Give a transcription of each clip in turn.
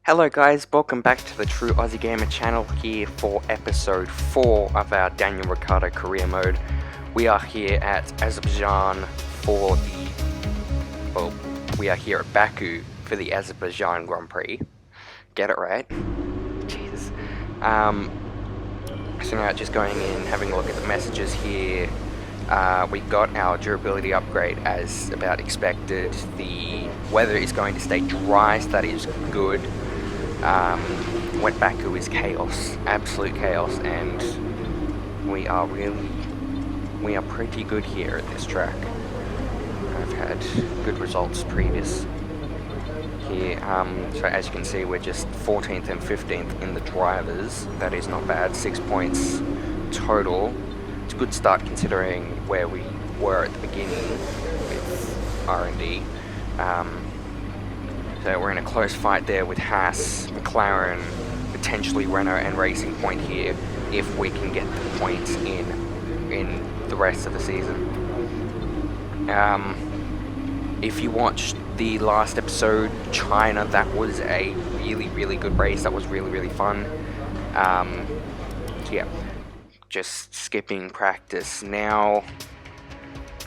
Hello guys, welcome back to the True Aussie Gamer channel here for episode 4 of our Daniel Ricciardo career mode. We are here at Azerbaijan for we are here at Baku for the Azerbaijan Grand Prix. Get it right? Jesus. So now just going in, having a look at the messages here. We got our durability upgrade as about expected. The weather is going to stay dry, so that is good. Wet Baku is chaos, absolute chaos, and we are pretty good here at this track. I've had good results previous here, so as you can see we're just 14th and 15th in the drivers. That is not bad, 6 points total. It's a good start considering where we were at the beginning with R&D. So we're in a close fight there with Haas, McLaren, potentially Renault and Racing Point here if we can get the points in the rest of the season. If you watched the last episode, China, that was a really good race. That was really fun. So yeah, just skipping practice now,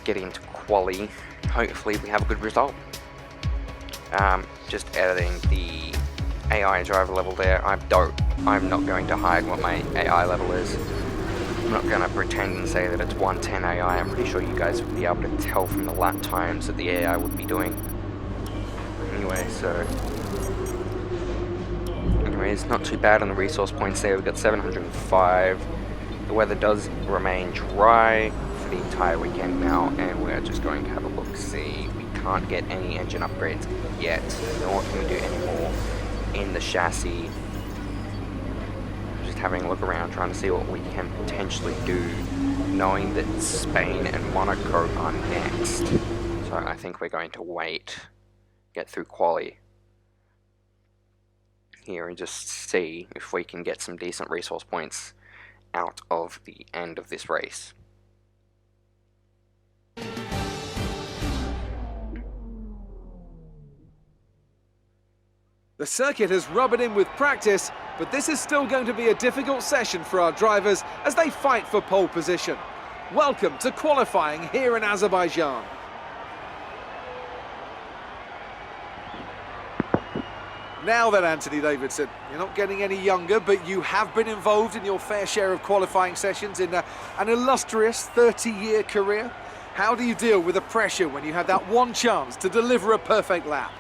getting into quali. Hopefully we have a good result. Just editing the AI driver level there. I'm not going to hide what my AI level is. I'm not going to pretend and say that it's 110 AI. I'm pretty sure you guys would be able to tell from the lap times that the AI would be doing. Anyways, not too bad on the resource points there. We've got 705. The weather does remain dry for the entire weekend now, and we're just going to have a look-see. Can't get any engine upgrades yet, nor can we do any more in the chassis. Just having a look around, trying to see what we can potentially do, knowing that Spain and Monaco are next. So I think we're going to wait, get through quali here and just see if we can get some decent resource points out of the end of this race. The circuit has rubbed in with practice, but this is still going to be a difficult session for our drivers as they fight for pole position. Welcome to qualifying here in Azerbaijan. Now then, Anthony Davidson, you're not getting any younger, but you have been involved in your fair share of qualifying sessions in an illustrious 30-year career. How do you deal with the pressure when you have that one chance to deliver a perfect lap?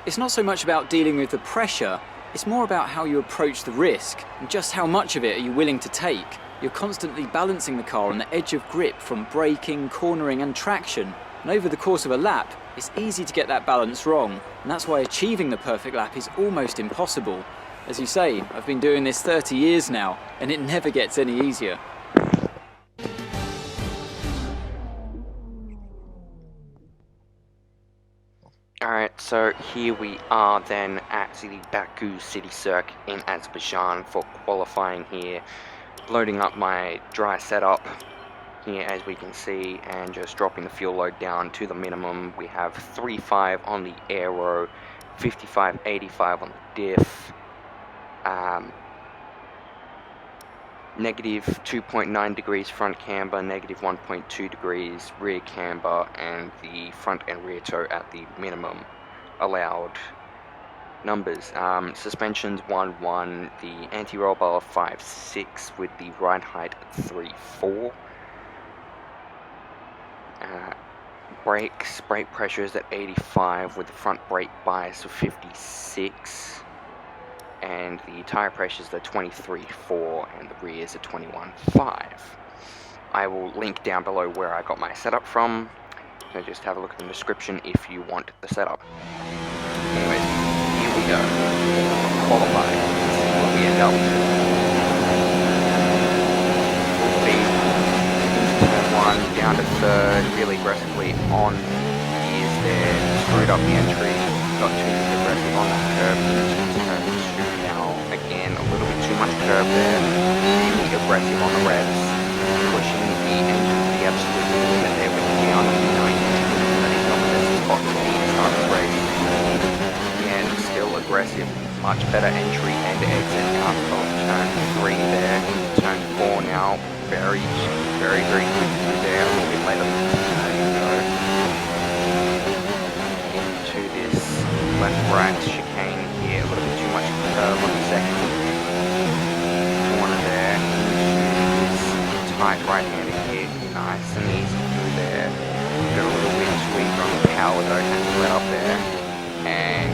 It's not so much about dealing with the pressure, it's more about how you approach the risk and just how much of it are you willing to take. You're constantly balancing the car on the edge of grip from braking, cornering and traction, and over the course of a lap it's easy to get that balance wrong, and that's why achieving the perfect lap is almost impossible. As you say, I've been doing this 30 years now and it never gets any easier. Alright, so here we are then at the Baku City Circuit in Azerbaijan for qualifying here. Loading up my dry setup here as we can see and just dropping the fuel load down to the minimum. We have 3.5 on the aero, 55.85 on the diff, negative 2.9 degrees front camber, negative 1.2 degrees rear camber, and the front and rear toe at the minimum allowed numbers. Suspensions 1.1, the anti-roll bar 5.6 with the ride height 3.4. Brake pressure is at 85 with the front brake bias of 56. And the tyre pressures are 23.4 and the rears are 21.5. I will link down below where I got my setup from, so just have a look at the description if you want the setup. Anyways, here we go. Qualifying. This is what we end up with. Full speed into turn 1, down to third, really aggressively on gears there, screwed up the entry, got too aggressive on that curve, turn 2 now, again a little bit too much curve there, really aggressive on the revs, pushing the engine to the absolute limit there with the gear on 19, that is not the best spot to be in start of the race. Again, still aggressive much better entry and exit out of turn 3 there. Into turn 4 now. Very good through there. A little bit later than you know. Into this left-right chicane here. A little bit too much curve on the second corner there. Into this tight right-hander here. Nice and easy through there. Got a little bit too eager on the power though. Had to let up there. And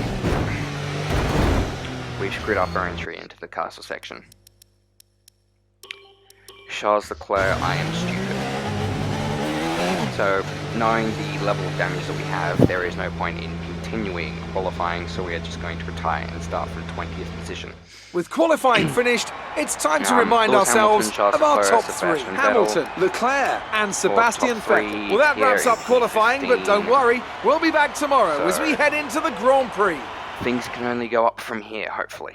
we screwed up our entry into the castle section. Charles Leclerc, I am stupid. So, knowing the level of damage that we have, there is no point in continuing qualifying, so we are just going to retire and start from 20th position. With qualifying finished, it's time to remind ourselves of our top three. Hamilton, Leclerc and Sebastian Vettel. Well, that wraps up qualifying, but don't worry, we'll be back tomorrow as we head into the Grand Prix. Things can only go up from here, hopefully.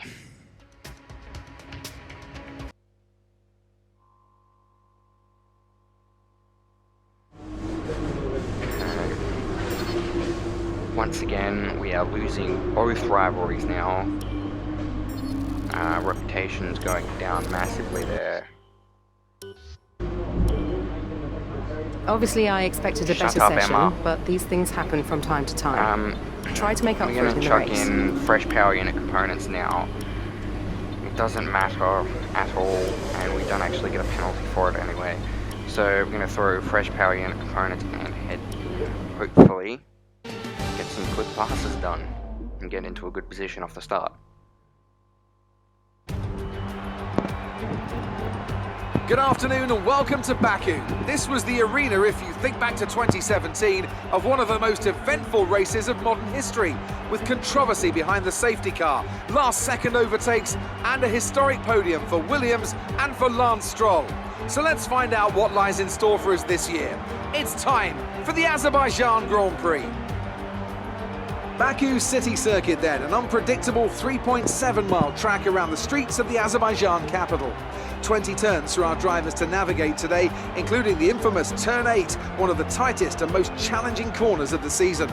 Once again, we are losing both rivalries now. Reputation's going down massively there. Obviously, I expected a better session, but these things happen from time to time. Try to make up for it in the race. We're going to chuck in fresh power unit components now. It doesn't matter at all, and we don't actually get a penalty for it anyway. So we're going to throw fresh power unit components and head, hopefully, get some quick passes done and get into a good position off the start. Good afternoon and welcome to Baku. This was the arena, if you think back to 2017, of one of the most eventful races of modern history, with controversy behind the safety car, last-second overtakes, and a historic podium for Williams and for Lance Stroll. So let's find out what lies in store for us this year. It's time for the Azerbaijan Grand Prix. Baku City Circuit then, an unpredictable 3.7-mile track around the streets of the Azerbaijan capital. 20 turns for our drivers to navigate today, including the infamous Turn 8, one of the tightest and most challenging corners of the season.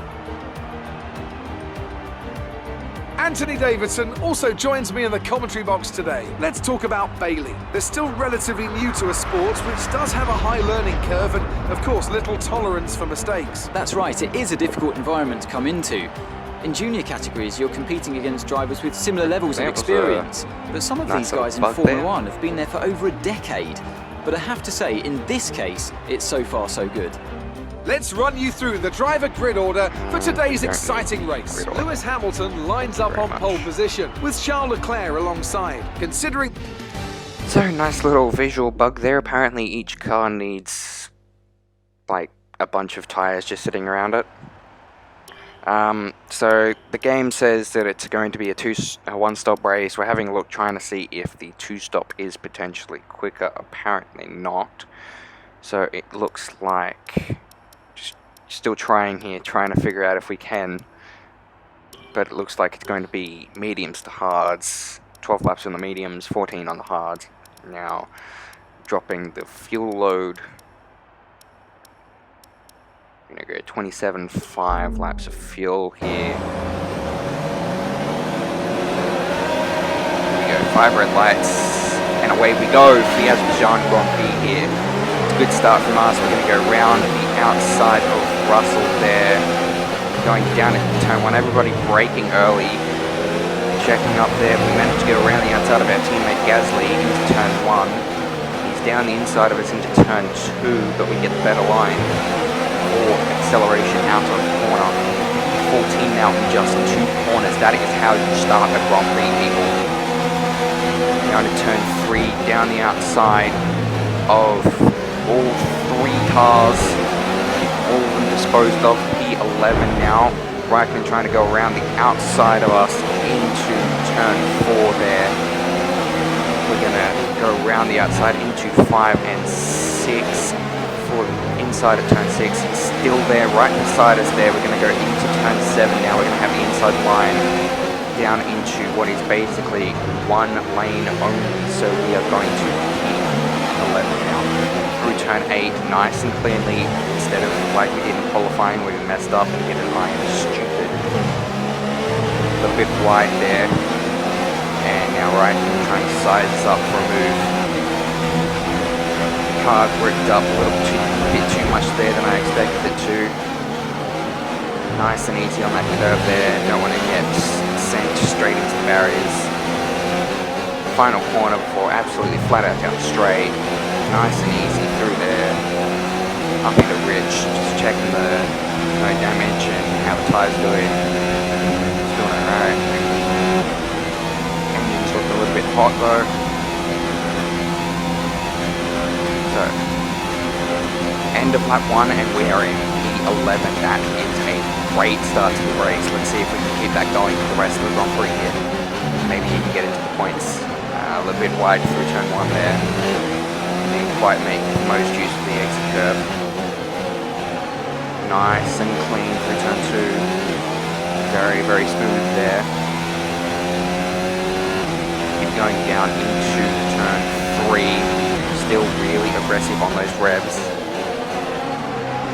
Anthony Davidson also joins me in the commentary box today. Let's talk about Bailey. They're still relatively new to a sport which does have a high learning curve and, of course, little tolerance for mistakes. That's right, it is a difficult environment to come into. In junior categories, you're competing against drivers with similar levels of experience. But some of these guys in Formula 1 have been there for over a decade. But I have to say, in this case, it's so far so good. Let's run you through the driver grid order for today's exciting race. Lewis Hamilton lines up on pole position, with Charles Leclerc alongside. Considering... So, nice little visual bug there. Apparently each car needs, like, a bunch of tyres just sitting around it. So the game says that it's going to be a one-stop race. We're having a look, trying to see if the two-stop is potentially quicker. Apparently not. So it looks like just still trying here, trying to figure out if we can. But it looks like it's going to be mediums to hards. 12 laps on the mediums, 14 on the hards. Now dropping the fuel load. We're going to go 27.5 laps of fuel here. Here we go, 5 red lights, and away we go for the Azerbaijan Grand Prix here. It's a good start from us. We're going to go round the outside of Russell there. Going down into turn 1, everybody braking early. Checking up there, we managed to get around the outside of our teammate Gasly into turn 1. He's down the inside of us into turn 2, but we get the better line. Or acceleration out of the corner. 14 now in just 2 corners. That is how you start a Grand Prix, people. Down to turn 3, down the outside of all 3 cars. All of them disposed of. P11 now. Raikkonen trying to go around the outside of us into turn 4 there. We're going to go around the outside into 5 and 6. Inside of turn 6, still there, right beside us there. We're going to go into turn 7 now. We're going to have the inside line down into what is basically 1 lane only. So we are going to P11 now. Through turn 8, nice and cleanly, instead of like we did in qualifying where we messed up and hit an iron stupid. A little bit wide there. And now right, trying to size this up for a move. Car gripped up a bit too much there than I expected it to. Nice and easy on that curve there. Don't want to get sent straight into the barriers. Final corner before absolutely flat out down straight. Nice and easy through there. Up into Rich, just checking the no damage and how the tyre's doing. It's doing alright. Engine's looking a little bit hot though. So, end of lap 1 and we are in P11. That is a great start to the race. Let's see if we can keep that going for the rest of the Grand Prix here. Maybe even get into the points. A little bit wide through turn 1 there. Didn't quite make the most use of the exit curve. Nice and clean through turn 2. Very, very smooth there. Keep going down into turn 3. Still really aggressive on those revs.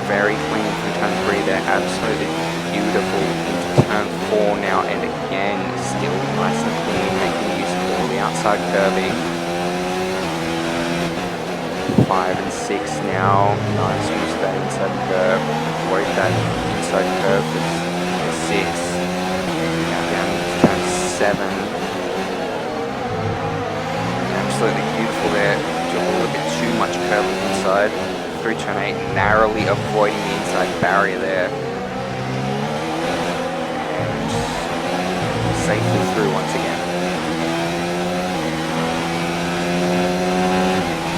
Very clean through turn 3 there. Absolutely beautiful into turn 4 now. And again, still nice and clean, making use of all the outside curving. 5 and 6 now. Nice use of that inside curve. Avoid that inside curve for 6. Now down into turn 7. Absolutely beautiful there. A little bit too much curve inside. Through turn 8, narrowly avoiding the inside barrier there. And safely through once again.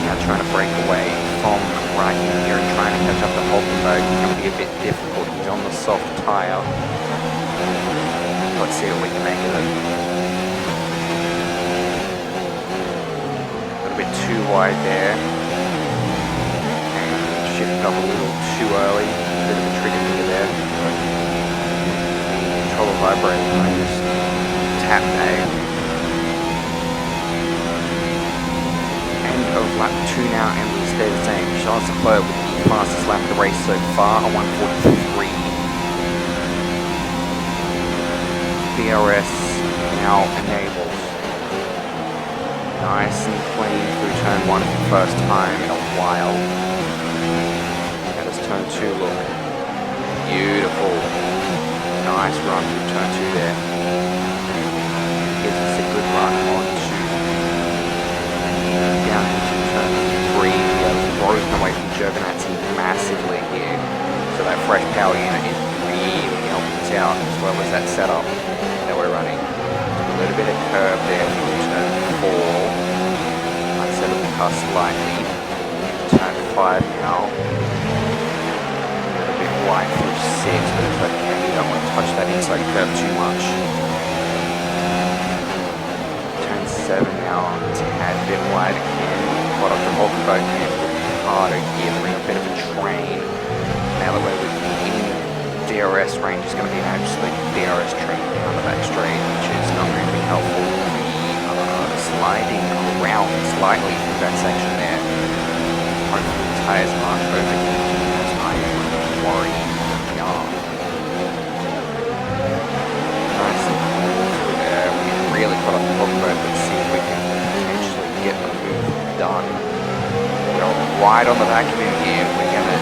Now trying to break away from right in here and trying to catch up to Hulkenberg. It's going to be a bit difficult. He's on the soft tyre. Let's see what we can make of it. A bit too wide there, and shifted up a little too early. Bit of a trigger finger there. Controller vibrating. I just tap A. End of lap 2 now, and we stay the same. Charles Leclerc with the fastest lap of the race so far, a 1:43. DRS now enabled. Nice and clean through turn 1 for the first time in a while. How does turn 2 look? Beautiful. Nice run through turn 2 there. Gives us a good run on to down into turn 3. We have broken away from Giovinazzi massively here. So that fresh power unit is really helping us out, as well as that setup that we're running. A little bit of curve there through turn 4. Might set up the car slightly. Turn 5 now. A little bit wide through 6, but it's okay. You don't want to touch that inside curve too much. Turn 7 now. A tad bit wide again. Got off the Hulkenberg and harder here, bring a bit of a train. Now that we're in DRS range, is going to be an absolute DRS train down the back straight, which is not going to be helpful. We are sliding around slightly through that section there. Hopefully the tyres aren't overheating, as I am worried they are. Nice and cool through there. We really got off the Hulkenberg. Let's see if we can potentially get the move done. We're right on the back of him here. We're gonna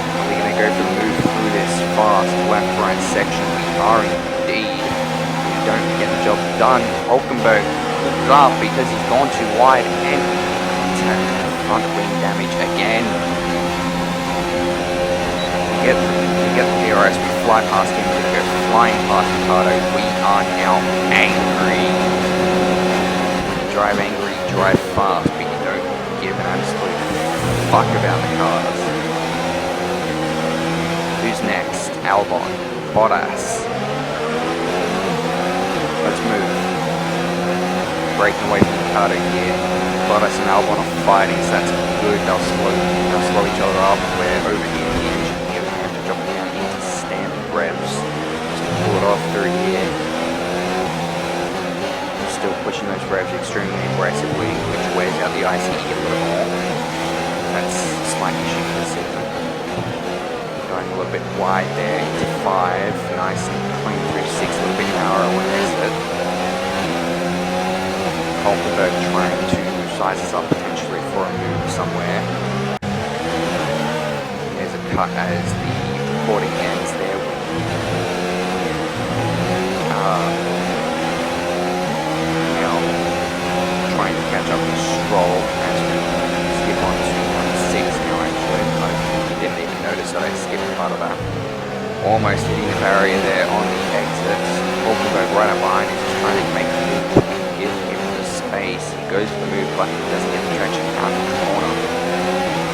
go for the move through this fast left-right section. We are indeed. We don't get the job done. Hulkenberg is up because he's gone too wide and front wing damage again. We get the DRS, we fly past him, we go flying past Ricciardo. We are now angry. Drive angry, drive fast, but you don't give an absolute fuck about the cars. Who's next? Albon. Bottas. Let's move. Breaking away from Ricciardo here. Bottas and Albon are fighting, so that's good. They'll slow each other up. We're over here in the engine here. We have to drop it down into standard revs. Just to pull it off through here. Still pushing those revs extremely aggressively, which wears out the ICE a little more. That's a slight issue for the season. Going a little bit wide there into 5. Nice and clean through 6, a little bit narrower when exit. Hulkenberg trying to size us up potentially for a move somewhere. There's a cut as the recording ends there. Now trying to catch up with Stroll as we skip on to number 6 now actually. I didn't even notice that I skipped part of that. Almost hitting the barrier there on the exit. Hulkenberg right up behind is trying to make the move, give him the space. He goes for the move but he doesn't get the traction out of the corner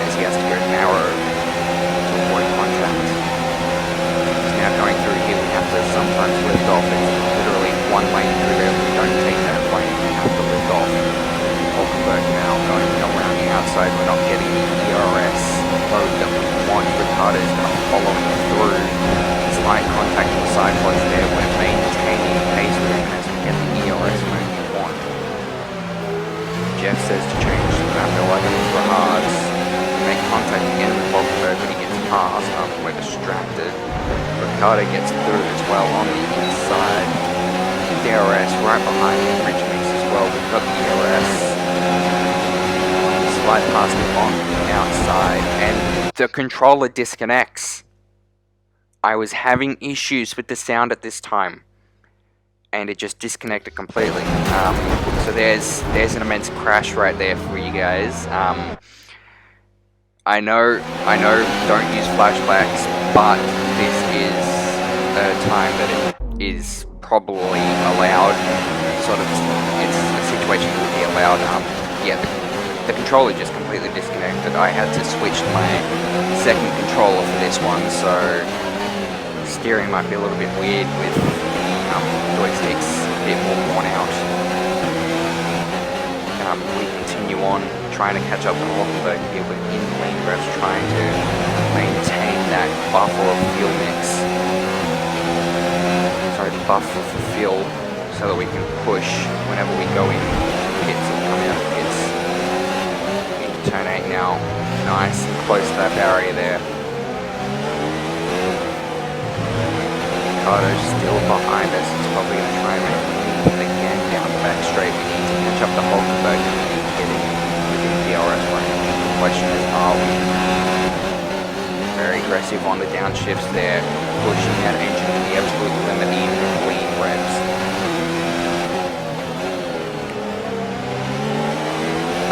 as he has to go narrow to avoid contact. He's now going through here. We have to sometimes lift off. It's literally one lane through there. We don't take that lane. We have to lift off. Hulkenberg now going around the outside. We're not getting the ERS load that we want. Ricciardo is going to follow him through. Slight contact on the sidewalls there. We're maintaining pace with him as we get the ERS mode we want. Jeff says to change the map. They're like for hards. Make contact again with Hulkenberg, but he gets past. We're distracted. Ricciardo gets through as well on the inside. DRS right behind him. Rich Mix as well. We've got the DRS. Slide past him on the outside, and the controller disconnects. I was having issues with the sound at this time, and it just disconnected completely. So there's an immense crash right there for you guys. I know, don't use flashbacks, but this is a time that it is probably allowed. Sort of, it's a situation that would be allowed. Yeah, the controller just completely disconnected. I had to switch to my second controller for this one, so steering might be a little bit weird with the joysticks a bit more worn out. We continue on trying to catch up with Hulkenberg here with in-lane reps, trying to maintain that buffer of fuel mix. Sorry, buffer for fuel, so that we can push whenever we go in pits and come out of pits. Into turn 8 now, nice and close to that barrier there. Ricciardo still behind us. He's probably going to try and make a move again down the back straight. We need to catch up to Hulkenberg and get in within DRS range. The question is, are we? Very aggressive on the downshifts there, pushing that engine to the absolute limit in clean revs.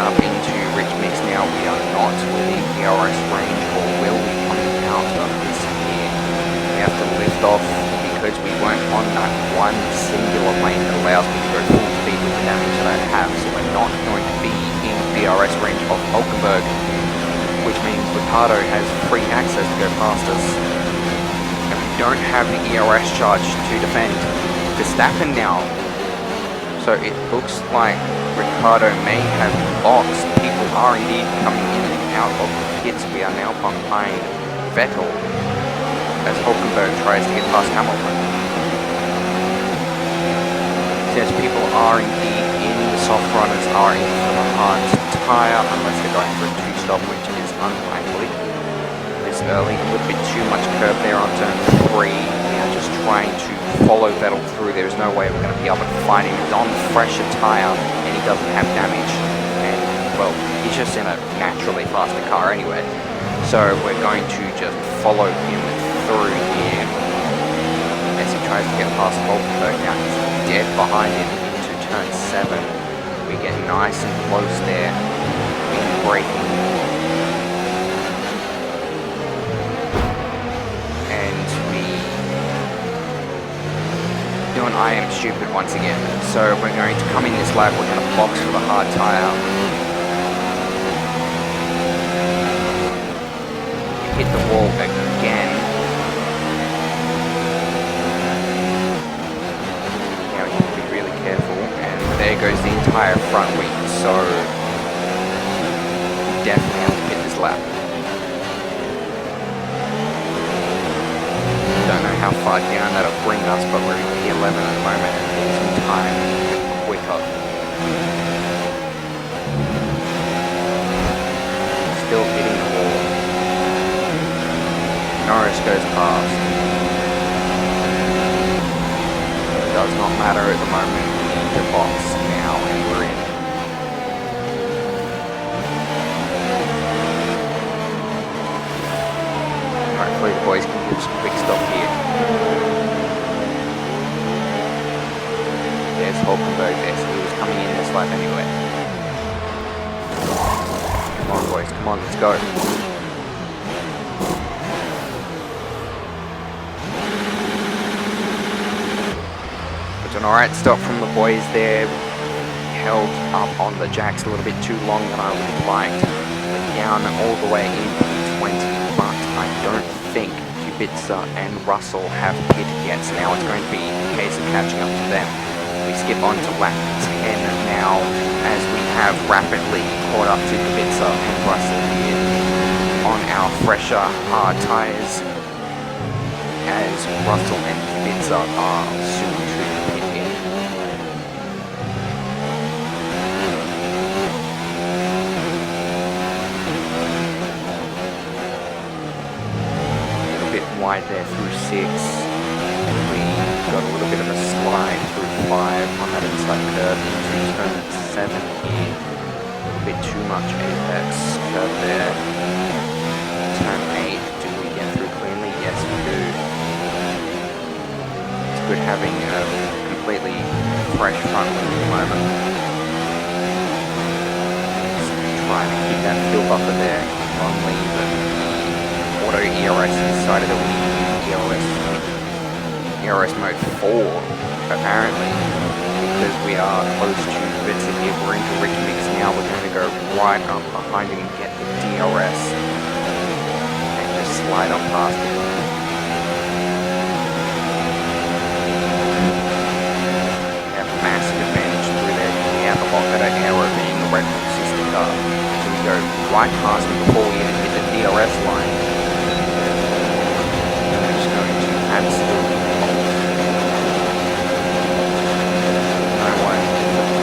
Up into Rich Mix now. We are not within DRS range, or will we coming out of this here? We have to lift off, because we weren't on that one singular lane that allows me to go full speed with the damage that I have, so we're not going to be in DRS range of Hulkenberg, which means Ricciardo has free access to go past us, and we don't have the ERS charge to defend Verstappen now. So it looks like Ricciardo may have boxed. People are indeed coming in and out of the pits. We are now behind Vettel as Hulkenberg tries to get past Hamilton. Says people are indeed in, the soft runners are in for the hard tyre, unless they're going for a 2-stop, which is unlikely. This early, a little bit too much curve there on turn 3. We are just trying to follow Vettel through. There is no way we're going to be able to find him. He's on fresher tyre and he doesn't have damage. And, well, he's just in a naturally faster car anyway. So we're going to just follow him through here as he tries to get past Hulkenberg. Now he's dead behind him into turn 7. We get nice and close there in braking, and we do an I am stupid once again. So we're going to come in this lap, we're going to box for the hard tyre. Hit the wall again. Now we have to be really careful, and there goes the entire front wing, so we definitely have to hit this lap. Don't know how far down that'll bring us, but we're in P11 at the moment and need some time quicker. Still hitting the wall. Norris goes past. It does not matter at the moment. We need to box now, and we're in. just a quick stop here. There's Hulkenberg there, so he was coming in this lap anyway. Come on, boys, come on, let's go. It's an alright stop from the boys there. Held up on the jacks a little bit too long than I would have liked. Down all the way in P20, but I don't think Kubica and Russell have pitted yet, so now it's going to be a case of catching up to them. We skip on to lap 10 now, as we have rapidly caught up to Kubica and Russell here on our fresher hard tyres, as Russell and Kubica are soon to pit in. Wide there through 6, and we got a little bit of a slide through 5 on that inside curve into turn 7 here. A little bit too much apex curve there. Turn 8, do we get through cleanly? Yes, we do. It's good having a completely fresh front wing at the moment. Just trying to keep that fuel buffer there. Only the Auto ERS decided that we need to use ERS mode 4, apparently, because we are close to bits of here. We're into Ricky Mix now. We're going to go right up behind him and get the DRS and just slide on past him. We have a massive advantage through there. We have a lot better aero being the Red Bull sister car. So we go right past him before we even hit the DRS line. Absolutely. No one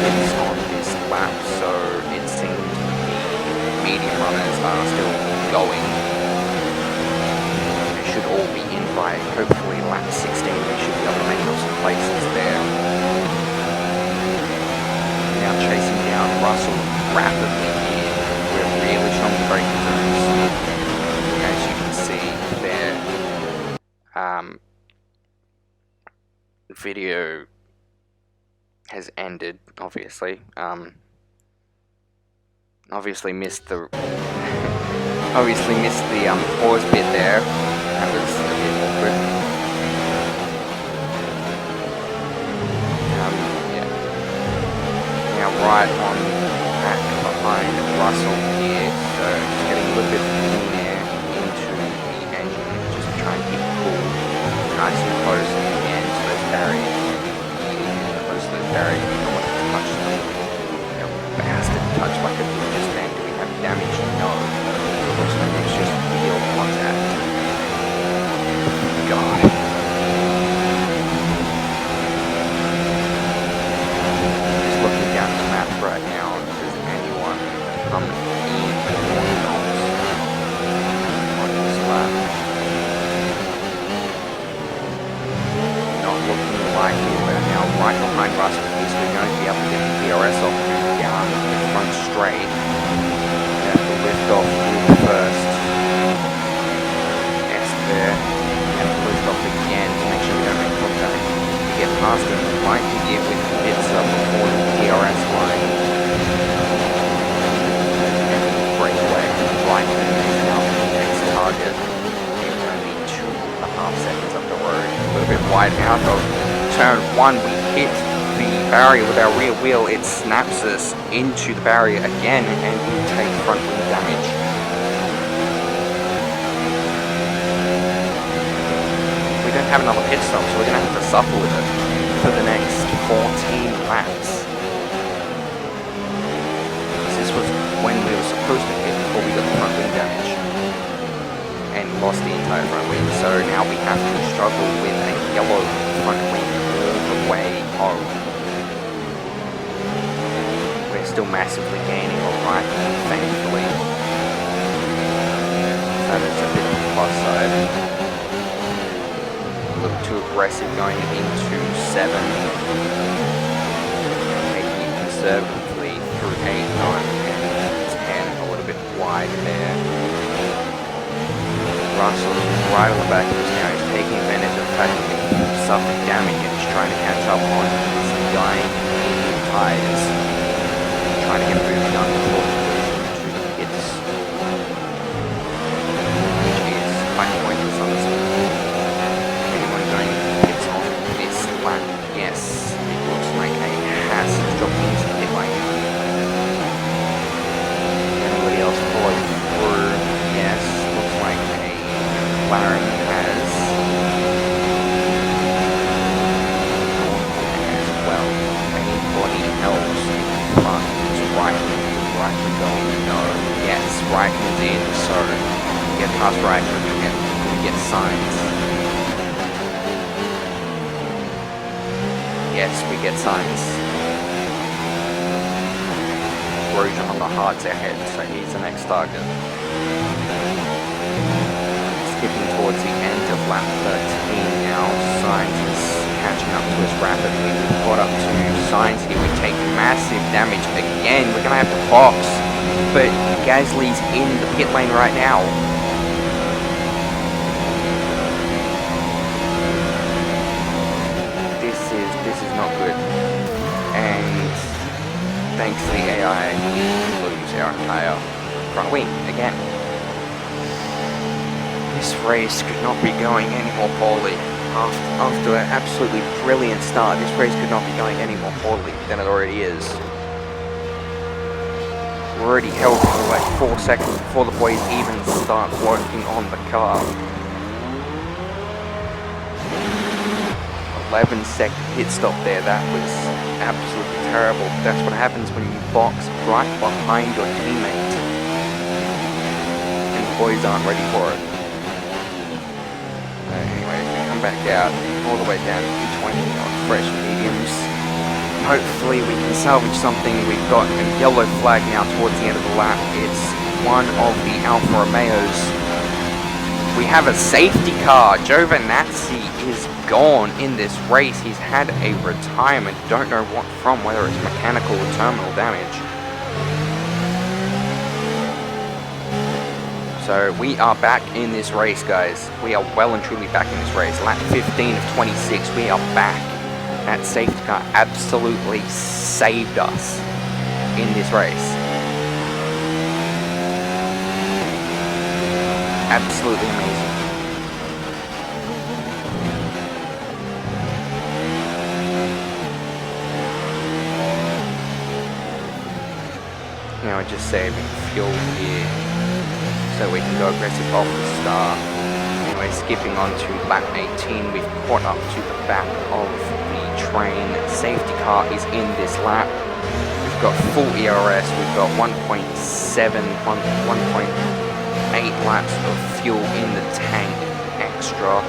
hits on this lap, so it seems the medium runners are still going. They should all be in by hopefully lap 16. They should be able to make up some places there. Now chasing down Russell rapidly here. We're really strong in braking zones. As you can see there. The video has ended, obviously. Obviously missed the pause bit there. That was a bit awkward. Yeah. Now right on back behind Russell here, so just getting a little bit of clean air into the engine, just trying to keep it cool, nice and close at the end to those barriers. Close to those barriers, we don't want to touch them. You know, bastard touch like a just then. Do we have damage? No. It looks like it's just real contact. God. Just looking down the map right now, if there's anyone coming in on this lap. Not looking like it. We're now right behind Russell here, so we're going to be able to get the DRS off down the front straight. We have to lift off through the first S there. We have to lift off again to make sure we don't make contact. To get past him, we might be here with bits up before the DRS line. And breakaway right there is now the next target. It's only 2.5 seconds up the road. A little bit wide out of turn 1. We hit the barrier with our rear wheel. It snaps us into the barrier again, and we take front wing damage. We don't have another pit stop, so we're going to have to suffer with it for the next 14 laps. This was when we were supposed to hit before we got the front wing damage and lost the entire front wing. So now we have to struggle with a yellow front wing all the way home. We're still massively gaining on right, thankfully. So that's a bit of a plus side. A little too aggressive going into 7. Taking it conservatively through 8, 9, and 10. A little bit wide there. Russell right on the back of us now. taking advantage of the fact that he suffered damage and he's trying to catch up on his dying tires. Trying to get moving on before to the pits. Which is quite pointless, honestly. Anyone going to the pits on this lap? Yes, it looks like a Haas has dropped into the pit lane. Anybody else following through? Yes, looks like a McLaren has as well. Anybody else front is Raikkonen going? No. Yes, Raikkonen's in, so get past Raikkonen and get signs. Yes, we get signs. Grosjean on the hards ahead, so he's the next target. Skipping towards the end of lap 13 now. Sainz is catching up to us rapidly. We've got up to Sainz here. We take massive damage again. We're going to have to box, but Gasly's in the pit lane right now. This is not good. And thanks to the AI, we lose our entire front wing again. This race could not be going any more poorly. After an absolutely brilliant start, this race could not be going any more poorly than it already is. We're already held for like 4 seconds before the boys even start working on the car. 11-second pit stop there, that was absolutely terrible. That's what happens when you box right behind your teammate. And the boys aren't ready for it. Anyway, we come back out all the way down to 20 on fresh mediums. Hopefully we can salvage something. We've got a yellow flag now towards the end of the lap. It's one of the Alfa Romeos. We have a safety car. Giovinazzi is gone in this race. He's had a retirement. Don't know what from, whether it's mechanical or terminal damage. So we are back in this race, guys. We are well and truly back in this race. Lap 15 of 26, we are back. That safety car absolutely saved us in this race. Absolutely amazing. Now we're just saving fuel here so we can go aggressive off the start. Anyway, skipping on to lap 18, we've caught up to the back of the train. Safety car is in this lap. We've got full ERS, we've got 1.8 laps of fuel in the tank extra.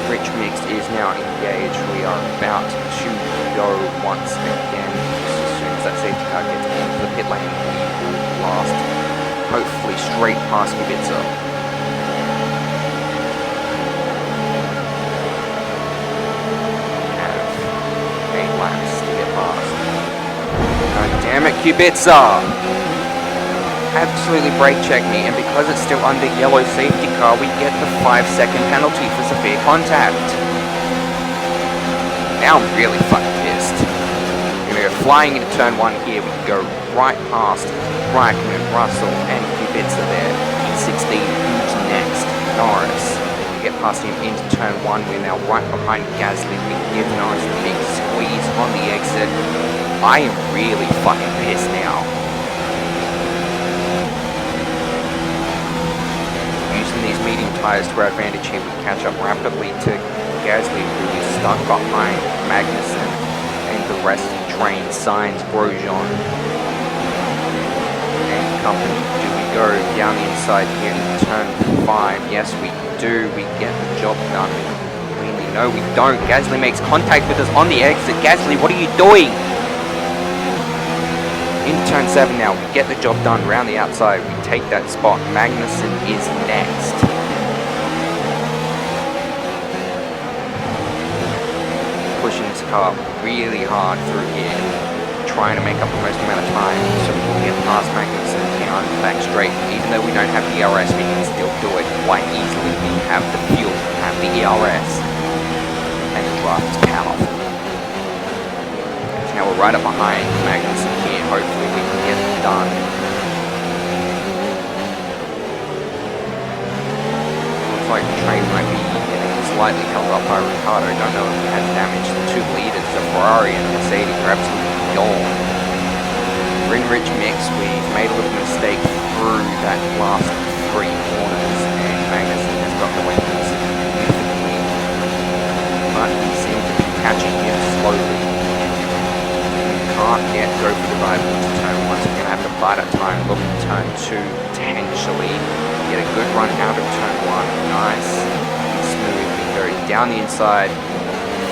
Rich Mix is now engaged. We are about to go once again. As soon as that safety car gets into the pit lane, we will blast, hopefully straight past Kubica. We have 8 laps to get past. God damn it, Kubica! Absolutely brake check me, and because it's still under yellow safety car, we get the 5-second penalty for severe contact. Now I'm really fucking pissed. We're gonna go flying into turn 1 here. We can go right past Raikkonen, Russell, and Kubica there. P16, who's next? Norris. We get past him into turn 1. We're now right behind Gasly. We can give Norris a big squeeze on the exit. I am really fucking pissed now. Using these medium tyres to our advantage here, we catch up rapidly to Gasly, who is stuck behind Magnussen and the rest of the train. Sainz, Grosjean, and company. Do we go down the inside here into turn 5? Yes, we do. We get the job done cleanly. No, we don't. Gasly makes contact with us on the exit. Gasly, what are you doing? In turn 7 now, we get the job done around the outside. We take that spot. Magnussen is next. Pushing this car really hard through here, trying to make up the most amount of time so we can get past Magnussen here on the back straight. Even though we don't have the DRS, we can still do it. quite easily. We have the fuel, we have the ERS, and the draft is powerful. So now we're right up behind Magnussen here. Hopefully we can get it done. Looks like the train might be getting slightly held up by Ricciardo. Don't know if he has damaged the two leaders, the Ferrari and the Mercedes are absolutely gone. We're in rich mix, we've made a little mistake through that last 3 corners, and Magnussen has got the weapons significantly, but he seems to be catching him slowly. We can't yet go for the drive into turn 1, so we're going to have to bide our time, look at turn 2, potentially get a good run out of turn 1, nice, smooth, we go down the inside.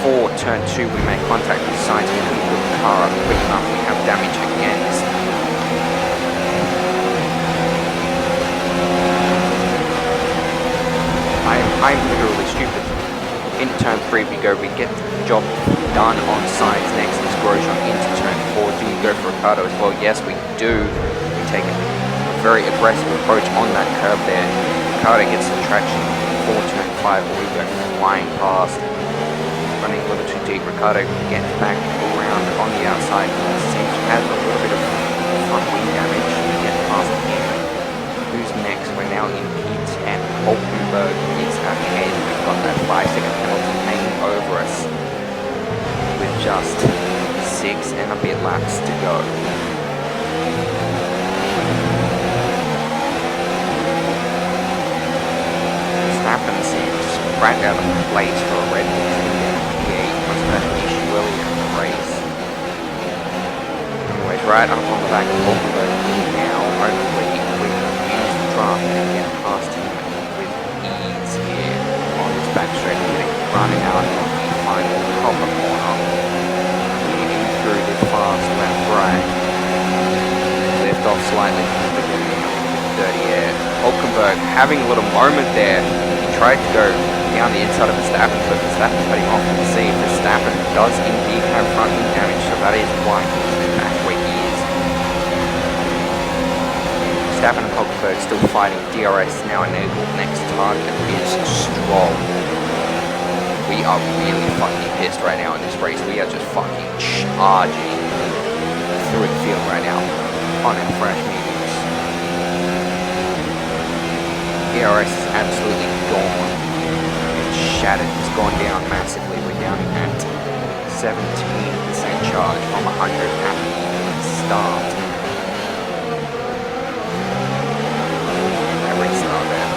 For turn 2 we make contact with Sainz, we can put the car up quick enough, we have damage again. I'm literally stupid. Into turn 3 we go, we get the job done on Sainz next is Grosjean. Into turn 4, do we go for Ricciardo as well? Yes we do. We take a very aggressive approach on that curve there. Ricciardo gets the traction for turn 5, we go flying past. Running a little too deep, Ricciardo gets back around on the outside. He seems to have a little bit of front wing damage. We get past him. Who's next? We're now in P10. Hulkenberg is ahead. We've got that 5-second penalty hanging over us with just 6 and a bit laps to go. Verstappen seems right out of place for a Red Bull. Must have had an issue earlier in the race. Anyways, right up on the back of Hulkenberg now. Hopefully we can use the draft and get past him with ease here on this back straight. We're getting run out of the final proper corner. Leading through this fast left right. Lift off slightly from the beginning of the dirty air. Hulkenberg having a little moment there. He tried to go down the inside of Verstappen, but Verstappen cut him off. You can see Verstappen does indeed have front wing damage, so that is why he's back where he is. Verstappen and Hulkenberg still fighting. DRS now enabled. Next target is Stroll. We are really fucking pissed right now in this race. We are just fucking charging through the field right now on our fresh mediums. DRS is absolutely gone. Shattered, it's gone down massively. We're down at 17% charge from 100 at the start. That restart there.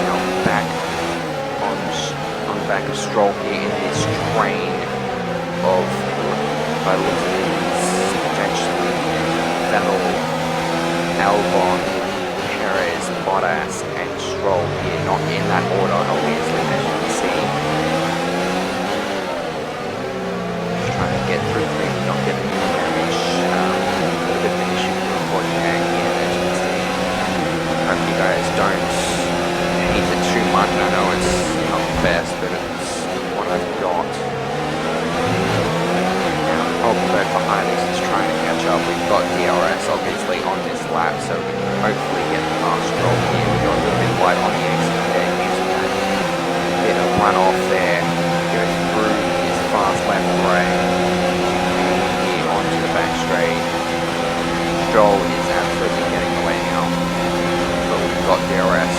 Now back on the back of Stroll here in this train of, by the looks of it, potentially Vettel, Albon, Perez, Bottas, and Stroll here, not in that order, obviously, as you can see. Just trying to get through things, not getting any damage. A little bit of an issue with the recording here, as you can see. Hope you guys don't hate it too much. I know it's not the best, but it's what I've got. Now, Hulkenberg behind us is trying to catch up. We've got DRS, obviously, on this lap, so we can hopefully get past Stroll here. We go a little bit wide on the exit there, using that bit of runoff there. Go through this fast left right, here onto the back straight. Stroll is absolutely getting away now, but we've got DRS.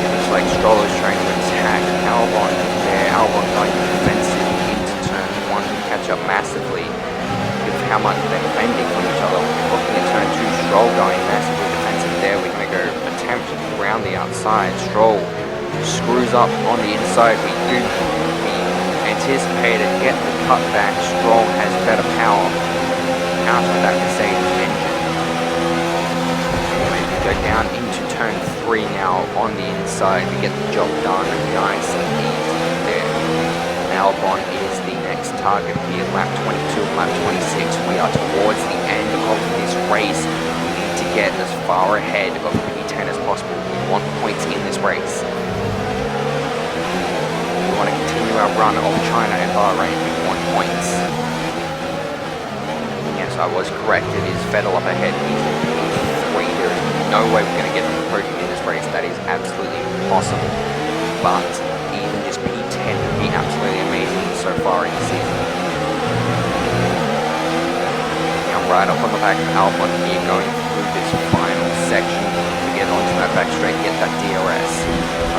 It looks like Stroll is trying to attack Albon there. Albon going defensive into turn 1 to catch up massively with how much they're defending from each other. Looking at turn 2, Stroll going massively defensive there. We're going to go attempt around the outside. Stroll screws up on the inside. We anticipated getting the cutback. Stroll has better power out of that Mercedes engine. Anyway, we go down into turn 3 now on the inside. We get the job done nice and easy there. Albon is the next target here, lap 22, lap 26. We are towards the end of this race. We need to get as far ahead of P10 as possible. We want points in this race. We want to continue our run of China and Bahrain. We want points. Yes, I was correct. It is Vettel up ahead. He's in P3 no way we're going to get them the podium in this race. That is absolutely impossible. But even just P10 would be absolutely amazing so far in the season. Now right up on the back of Albon here, going through this final section to get onto that back straight, get that DRS.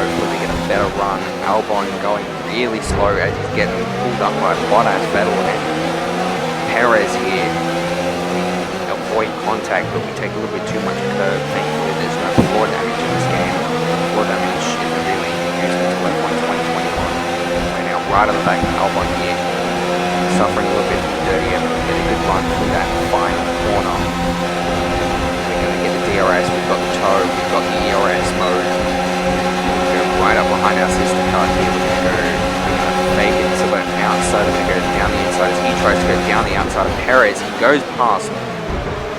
Hopefully we get a better run. Albon going really slow as he's getting pulled up by Bottas, Vettel and Perez here. Avoid contact, but we take a little bit too much curve. Thankfully there's no floor damage in this game. Floor damage isn't really used until like 2021. We're now right on the back of Albon here. Suffering a little bit from the dirty air, but we get a good run through that final corner. We're going to get the DRS, we've got the tow, we've got the ERS mode. We're going right up behind our sister car here. We're going to fake it to the outside, we're going to go down the inside as he tries to go down the outside of Perez. He goes past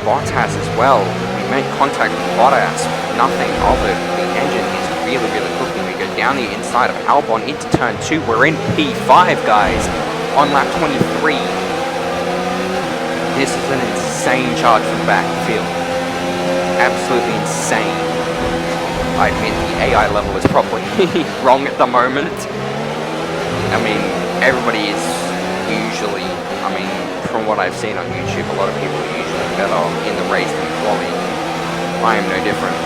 Bottas as well. We make contact with Bottas, nothing of it. The engine is really, really cooking. We go down the inside of Albon into turn 2. We're in P5, guys, on lap 23. This is an insane charge from the backfield. Absolutely insane. I admit the AI level is probably wrong at the moment. I mean, everybody is usually, from what I've seen on YouTube, a lot of people are usually better in the race than quali. I am no different.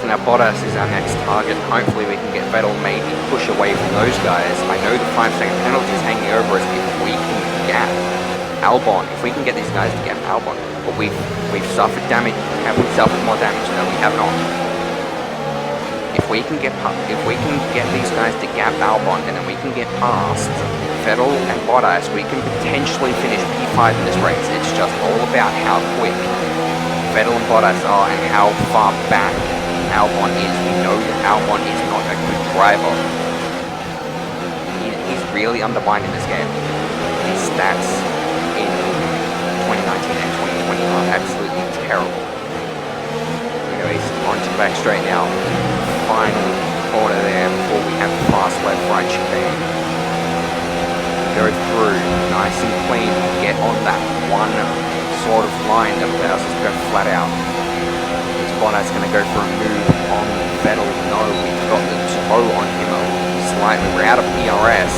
So now Bottas is our next target. Hopefully we can get Vettel, maybe push away from those guys. I know the 5-second penalty is hanging over us if we can gap Albon. If we can get these guys to gap Albon. But we've suffered damage. Have we suffered more damage? No, we have not. If we can get these guys to gap Albon and then we can get past Vettel and Bottas, we can potentially finish P5 in this race. It's just all about how quick Vettel and Bottas are and how far back Albon is. We know that Albon is not a good driver. He's really undermined in this game. His stats in 2019 and 2020 are absolutely terrible. Anyways, onto the back straight now. Final corner there before we have the fast left-right chicane. Go through nice and clean, get on that one sort of line that allows us to go flat out. Is Bottas going to go for a move on Vettel? No, we've got the toe on him slightly. We're out of ERS,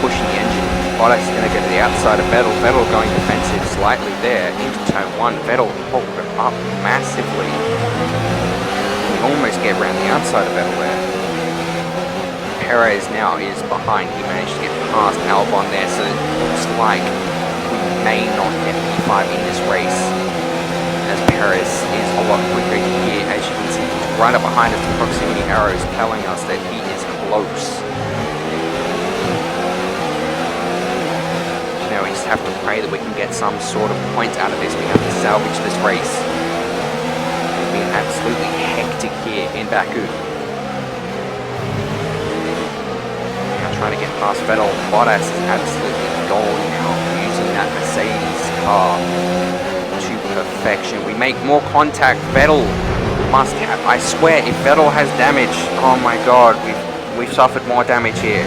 pushing the engine. Bottas is going to go to the outside of Vettel. Vettel going defensive slightly there into turn 1. Vettel pulled it up massively. We almost get around the outside of Vettel there. Perez now is behind. He managed to get past Albon there, so it looks like we may not get P5 in this race, as Perez is a lot quicker here. As you can see, he's right up behind us. The proximity arrows telling us that he is close. Now we just have to pray that we can get some sort of points out of this. We have to salvage this race. It's been absolutely hectic here in Baku. Trying to get past Vettel. Bottas is absolutely gone now, using that Mercedes car to perfection. We make more contact. Vettel must have. I swear, if Vettel has damage, oh my god, we've suffered more damage here.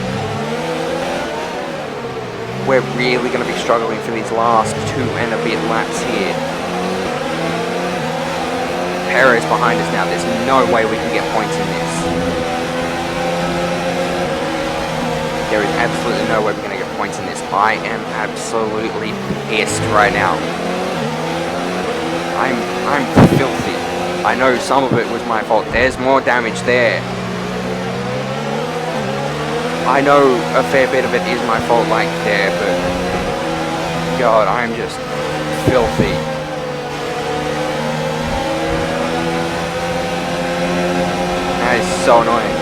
We're really going to be struggling for these last 2 and a bit laps here. Perez behind us now. There's no way we can get points in this. There is absolutely no way we're going to get points in this. I am absolutely pissed right now. I'm filthy. I know some of it was my fault. There's more damage there. I know a fair bit of it is my fault like there, but God, I'm just filthy. That is so annoying.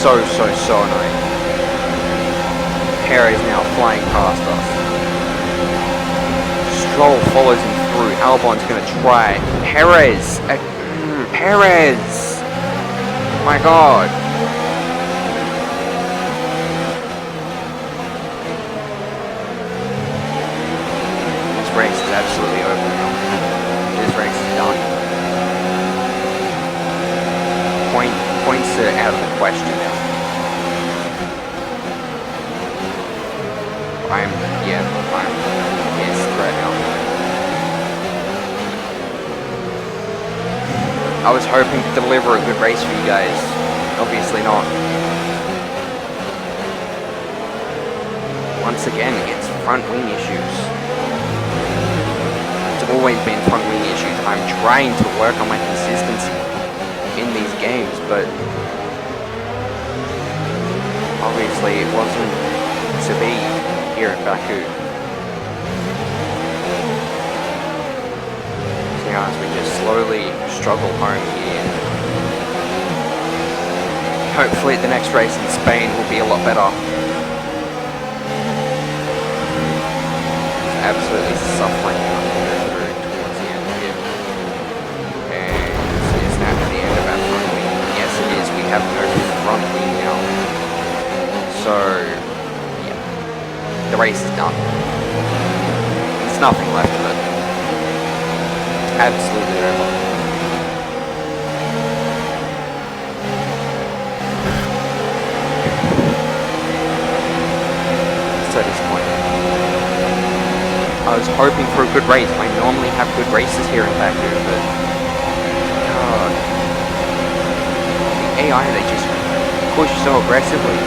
So annoying. Perez now flying past us. Stroll follows him through. Albon's going to try. Perez! Perez! My god. This race is absolutely over now. This race is done. Points are out of the question now. I'm pissed right now. I was hoping to deliver a good race for you guys. Obviously not. Once again, it's front wing issues. It's always been front wing issues. I'm trying to work on my consistency in these games, but obviously it wasn't to be here in Baku. So guys, we just slowly struggle home here. Hopefully the next race in Spain will be a lot better. Absolutely suffering towards the end here. And is that the end of our front wing? Yes it is, we have no front wing now. So, yeah, the race is done. There's nothing left of it. Absolutely over. So disappointing. I was hoping for a good race. I normally have good races here in Baku, but God, the AI, they just push so aggressively.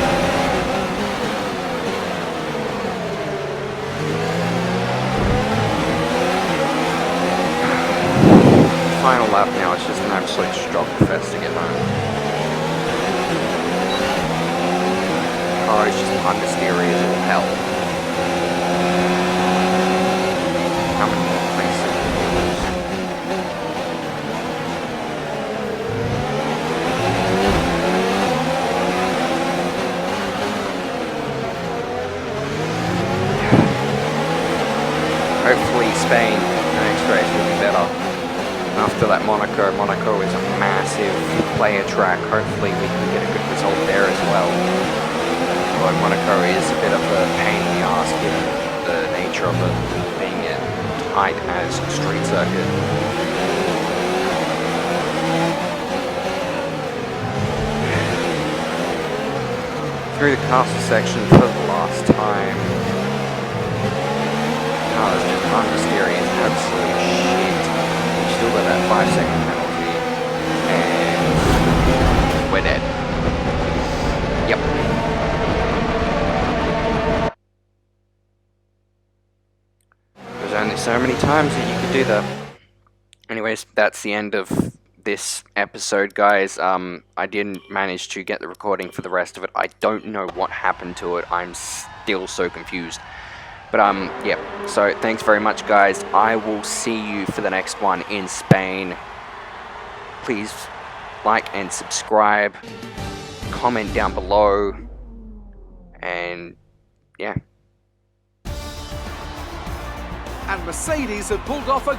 Final lap now, it's just an absolute struggle fest to get home. Car is just understeery as all hell. How many more places can we lose? Hopefully Spain, the next race will be better. After that Monaco is a massive player track. Hopefully we can get a good result there as well. Although Monaco is a bit of a pain in the ass given the nature of it being tight as street circuit. Through the castle section for the last time. Oh, it's just understeering is absolute shit. We still got that 5-second penalty. And we're dead. Yep. There's only so many times that you could do that. Anyways, that's the end of this episode, guys. I didn't manage to get the recording for the rest of it. I don't know what happened to it. I'm still so confused. But yeah, so thanks very much, guys. I will see you for the next one in Spain. Please like and subscribe, comment down below, and yeah. And Mercedes have pulled off a